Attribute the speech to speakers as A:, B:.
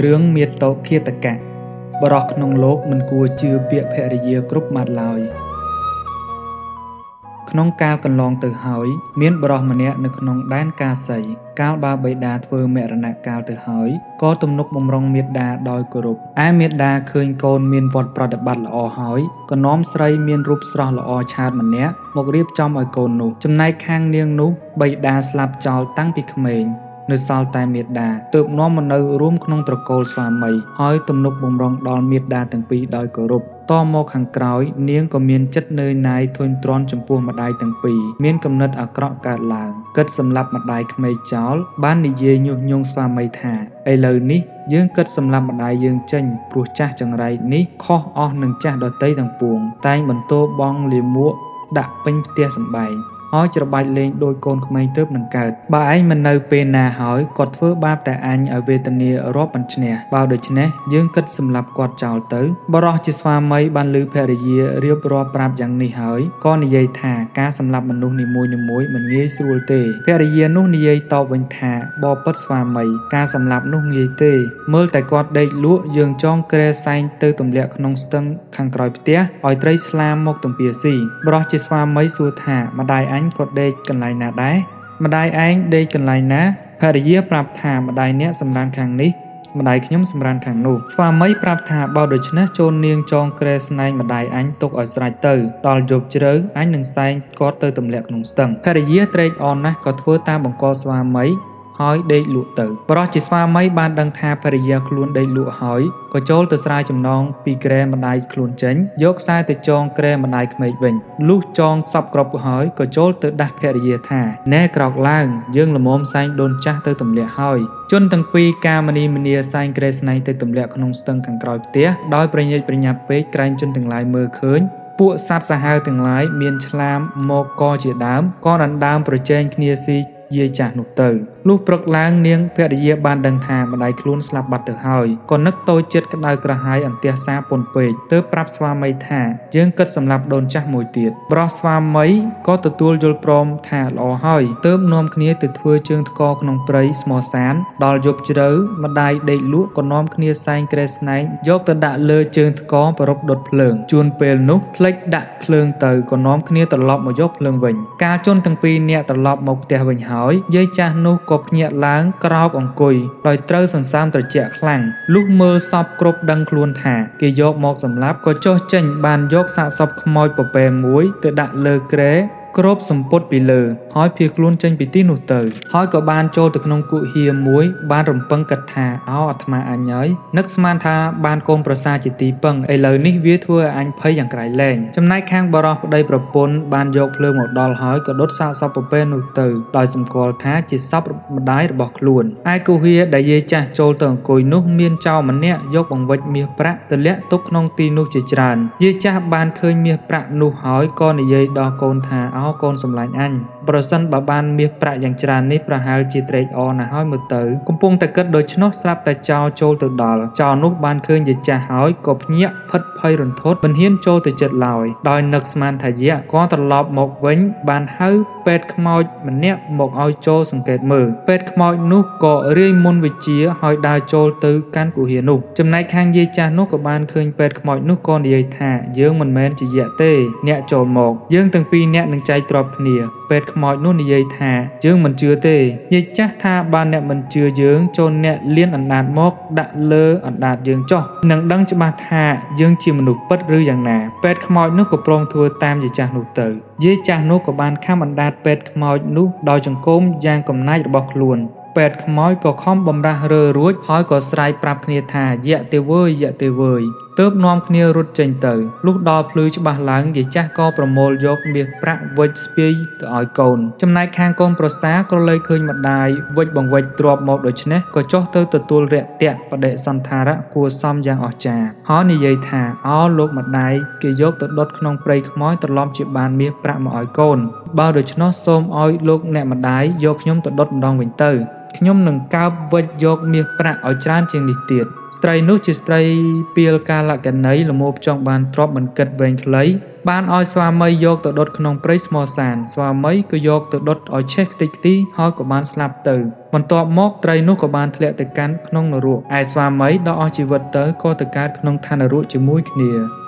A: រឿងមាតុឃាតកៈបរោះក្នុងលោកមិនគួរជឿពាក្យភរិយាគ្រប់ម៉ាត់ឡើយក្នុងកាលកន្លងទៅហើយមានបរោះម្នាក់នៅក្នុងដែនកាសីកាលបើបិតាធ្វើមរណកាលទៅហើយក៏ទំនុកបំរុងមាតាដោយគោរពឯមាតាឃើញកូនមានវត្តប្រតិបត្តិល្អហើយក៏នាំស្រីមានរូបស្រស់ល្អឆើតម្នាក់មករៀបចំឲ្យកូននោះចំណែកខាងនាងនោះបិតាស្លាប់ចោលតាំងពីក្មេងនៅសល់តែមេដាទើបនាំមកនៅរួមក្នុងត្រកូលស្វាមីហើយទំនុកបំរុងដល់មេដាទាំងពីរដោយគោរពតមកខាងក្រោយនាងក៏មានចិត្តនឿយណាយធុញទ្រាន់ចំពោះម្ដាយទាំងពីរមានគំនិតអាក្រក់កើតឡើងគិតសម្លាប់ម្ដាយក្មេកចោលបាននិយាយញុះញង់ស្វាមីថាឥឡូវនេះយើងគិតសម្លាប់ម្ដាយយើងចេញព្រោះចាស់ចង្រៃនេះខុសអស់នឹងចាស់ដតីទាំងពួងតែងបន្ទោបងលាមកដាក់ពេញផ្ទះសម្បែងហើយច្របាច់លេងដូចកូនក្មេងទើបនឹងកើតបើឯងមិននៅពេលណាហើយគាត់ធ្វើបាបតែអញឲ្យវេទនារាប់មិនឈ្នះបើដូច្នេះយើងគិតសម្លាប់គាត់ចោលទៅបរោះជាស្វាមីបានឮភរិយារៀបរាប់ប្រាប់យ៉ាងនេះហើយក៏និយាយថាការសម្លាប់មនុស្សនីមួយៗមិនងាយស្រួលទេភរិយានោះនិយាយតបវិញថាបបិទ្ធស្វាមីការសម្លាប់នោះងាយទេមើលតែគាត់ដេកលក់យើងចងក្រែសែងទៅទម្លាក់ក្នុងស្ទឹងខាងក្រោយផ្ទះឲ្យត្រីស្លាមមកទំពាស៊ីបរោះជាស្វាមីសួរថាម្ដាយអញគាត់ដេកកន្លែងណាដែរម្ដាយឯងដេកកន្លែងណាភរិយាប្រាប់ថាម្ដាយអ្នកសម្រានខាងនេះម្ដាយខ្ញុំសម្រានខាងនោះស្វាមីប្រាប់ថាបើដូច្នេះចូលនាងចងក្រែស្នែងម្ដាយអញទុកឲ្យស្រេចទៅដល់យប់ជ្រៅអញនឹងសែងគាត់ទៅទម្លាក់ក្នុងស្ទឹងភរិយាត្រេកអរណាស់ក៏ធ្វើតាមបង្គាប់ស្វាមីហើយដេកលក់ទៅបរោះជាស្វាមីបានដឹងថាភរិយាខ្លួនដេកលក់ហើយក៏ចូលទៅស្រាយចំណងពីក្រែម្ដាយខ្លួនចេញយកខ្សែទៅចងក្រែម្ដាយក្មេកវិញលុះចងសពគ្រប់ហើយក៏ចូលទៅដាស់ភរិយាថាណែក្រោកឡើងយើងល្មមសែងដូនចាស់ទៅទម្លាក់ហើយជនទាំងពីរការមនីមនាសែងក្រែស្នែងទៅទម្លាក់ក្នុងស្ទឹងខាងក្រោយផ្ទះដោយប្រញេកប្រញាប់ពេកក្រែងជនទាំងឡាយមើលឃើញពួកសត្វសាហាវទាំងឡាយមានឆ្លាមមកកជាដើមក៏ដណ្ដើមប្រជែងគ្នាស៊ីយាយចាស់នោះទៅលុះព្រឹកឡើងនាងភរិយាបានដឹងថាម្ដាយខ្លួនស្លាប់បាត់ទៅហើយក៏នឹកតូចចិត្តក្តៅក្រហាយអន្ទះសារពន់ពេកទើបប្រាប់ស្វាមីថាយើងគិតសម្លាប់ដូនចាស់មួយទៀតបរោះស្វាមីក៏ទទួលយល់ព្រមថាល្អហើយទើបនាំគ្នាទៅធ្វើជើងថ្កក្នុងព្រៃស្មោះសានដល់យប់ជ្រៅម្ដាយដេកលក់ក៏នាំគ្នាសែងក្រែស្នែងយកទៅដាក់លើជើងថ្កប្រពដុតភ្លើងជួនពេលនោះភ្លេចដាក់ភ្លើងទៅក៏នាំគ្នាត្រឡប់មកយកភ្លើងវិញកាលជនទាំងពីរនាក់ត្រឡប់មកផ្ទះវិញហើយយាយចាស់នោះក៏ភ្ញាក់ឡើងក្រោកអង្គុយដោយត្រូវសន្សើមត្រជាក់ខ្លាំងលុះមើលសពគ្រប់ដឹងខ្លួនថាគេយកមកសម្លាប់ក៏ចុះចេញបានយកសាកសពខ្មោចពពែមួយទៅដាក់លើក្រែគ្របសម្ពុតពីលើហើយភៀសខ្លួនចេញពីទីនោះទៅហើយក៏បានចូលទៅក្នុងគុហាមួយបានរំពឹងគិតថាអាត្មាអញហើយនឹកស្មានថាបានកូនប្រសាជាទីពឹងឥឡូវនេះវាធ្វើឲ្យអញភ័យយ៉ាងក្រៃលែងចំណែកខាងបរោះប្តីប្រពន្ធបានយកភ្លើងមកដល់ហើយក៏ដុតសាកសពពពែនោះទៅដោយសម្គាល់ថាជាសពម្ដាយរបស់ខ្លួនឯគុហាដែលយាយចាស់ចូលទៅអង្គុយនោះមានចៅម្នាក់យកបង្វិចមាសប្រាក់ទម្លាក់ទុកក្នុងទីនោះជាច្រើនយាយចាស់បានឃើញមាសប្រាក់នោះហើយក៏និយាយដល់កូនថាកូនសម្លាញ់អញប្រសិនបើបានមាសប្រាក់យ៉ាងច្រើននេះប្រហែលជាត្រេកអរណាស់ហើយមើលទៅកំពុងតែគិតដូច្នោះស្រាប់តែចោលចូលទៅដល់ចោលនោះបានឃើញយាយចាស់ហើយក៏ភ្ញាក់ផិតភ័យរន្ធត់មិនហ៊ានចូលទៅជិតឡើយដោយនឹកស្មានថាយៈក៏ត្រឡប់មកវិញបានហៅពេទ្យខ្មោចម្នាក់មកឲ្យចូលសង្កេតមើលពេទ្យខ្មោចនោះក៏រាយមន្តវិជ្ជាឲ្យដើរចូលទៅកាន់គុហានោះចំណែកខាងយាយចាស់នោះក៏បានឃើញពេទ្យខ្មោចនោះក៏និយាយថាយើងមិនមែនជាយៈទេអ្នកចូលមកយើងទាំងពីរអ្នកនឹងចែកទ្រព្យគ្នាពេទ្យខ្មោចនោះនិយាយថាយើងមិនជឿទេយាយចាស់ថាបើអ្នកមិនជឿយើងចូលអ្នកលៀនអណ្ដាតមកដាក់លើអណ្ដាតយើងចុះនឹងដឹងច្បាស់ថាយើងជាមនុស្សពិតឬយ៉ាងណាពេទ្យខ្មោចនោះក៏ព្រមធ្វើតាមយាយចាស់នោះទៅយាយចាស់នោះក៏បានខំអណ្ដាតពេទ្យខ្មោចនោះដោយចង្កូមយ៉ាងកំណាចរបស់ខ្លួនពេទ្យខ្មោចក៏ខំបំរាស់រើរួចហើយក៏ស្រែកប្រាប់គ្នាថាយៈទេវើយយៈទេវើយទើបនាំគ្នារត់ចេញទៅលុះដល់ភ្លឺច្បាស់ឡើងយាយចាស់ក៏ប្រមូលយកមាសប្រាក់វិចស្ពាយទៅឲ្យកូនចំណែកខាងកូនប្រសាក៏លើឃើញម្ដាយវិចបង្វិចទ្រពមកដូច្នេះក៏ចុះទៅទទួលរយៈបដិសន្ធារៈគួរសមយ៉ាងអស្ចារ្យហើយនិយាយថាលោកម្ដាយគេយកទៅដុតក្នុងព្រៃខ្មោចត្រឡប់ជាបានមាសប្រាក់មកឲ្យកូនបើដូច្នោះសូមឲ្យលោកអ្នកម្ដាយយកខ្ញុំទៅដុតម្ដងវិញទៅខ្ញុំនឹងកើបវិចយកមាសប្រាក់ឲ្យច្រើនជាងនេះទៀតស្ត្រីនោះជាស្ត្រីពាលកាលកណីល្មមចង់បានទ្រព្យមិនគិតវែងខ្លី បានឲ្យស្វាមីយកទៅដុតក្នុងព្រៃស្មសានស្វាមីក៏យកទៅដុតឲ្យឆេះខ្ទេចខ្ទីហើយក៏បានស្លាប់ទៅបន្ទាប់មកត្រីនោះក៏បានធ្លាក់ទៅកាន់ក្នុងនរកឯស្វាមីដ៏អស់ជីវិតទៅក៏ទៅកើតក្នុងឋាននរកជាមួយគ្នា